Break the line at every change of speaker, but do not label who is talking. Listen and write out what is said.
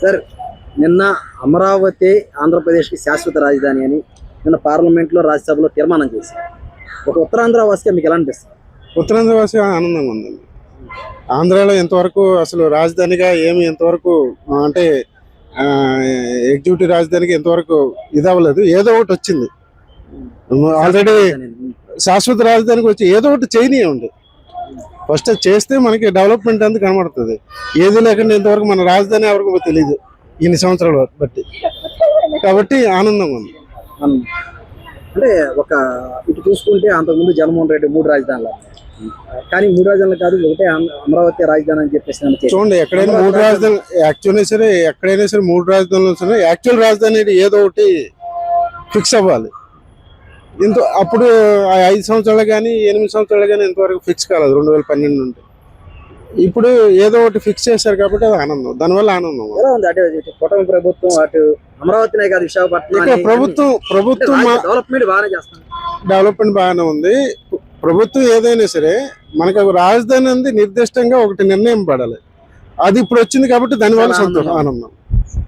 Sir, నిన్న అమరావతి ఆంధ్రప్రదేశ్కి శాశ్వత రాజధాని అని నిన్న పార్లమెంట్లో రాజ్యసభలో తీర్మానం చేశారు. ఒక ఉత్తరాంధ్ర వాసిగా మీకు ఎలా అనిపిస్తుంది?
ఉత్తరాంధ్ర వాసిగా ఆనందంగా ఉందండి. ఆంధ్రాలో ఎంతవరకు అసలు రాజధానిగా ఎంతవరకు అంటే ఎగ్జిక్యూటివ్ రాజధానికి ఎంతవరకు ఇది అవ్వలేదు. ఏదో ఒకటి వచ్చింది ఆల్రెడీ. శాశ్వత రాజధానికి వచ్చి ఏదో ఒకటి చేయనీయండి. ఫస్ట్ చేస్తే మనకి డెవలప్మెంట్ అంతా కనబడుతుంది. ఏది లేకుండా ఇంతవరకు మన రాజధాని ఎవరికి తెలియదు ఇన్ని సంవత్సరాల బట్టి. కాబట్టి ఆనందంగా ఉంది.
అంటే ఒక ఇటు చూసుకుంటే అంతకుముందు జగన్మోహన్ రెడ్డి 3 రాజధానులు, కానీ 3 రాజధానులు కాదు, ఒకటే అమరావతి రాజధాని అని చెప్పేసి
చూడండి. ఎక్కడైనా 3 రాజధానులు యాక్చువల్గా సరే, ఎక్కడైనా సరే 3 రాజధానులు సరే యాక్చువల్ రాజధాని ఏదో ఒకటి ఫిక్స్ అవ్వాలి. అప్పుడు 5 సంవత్సరాలు కానీ 8 సంవత్సరాలు కానీ ఇంతవరకు ఫిక్స్ కాలేదు 2012 నుండి. ఇప్పుడు ఏదో ఒకటి ఫిక్స్ చేశారు కాబట్టి అది ఆనందం. దానివల్ల ఆనందం.
ఎలా ఉంది అంటే కూటమి ప్రభుత్వం అటు అమరావతినే కాదు విశాఖపట్నం
ప్రభుత్వం
డెవలప్మెంట్ బాగానే చేస్తుంది.
డెవలప్మెంట్ బాగానే ఉంది. ప్రభుత్వం ఏదైనా సరే మనకు రాజధాని అనేది నిర్దిష్టంగా ఒకటి నిర్ణయం పడాలి. అది ఇప్పుడు వచ్చింది కాబట్టి దానివల్ల సంతోషం, ఆనందం.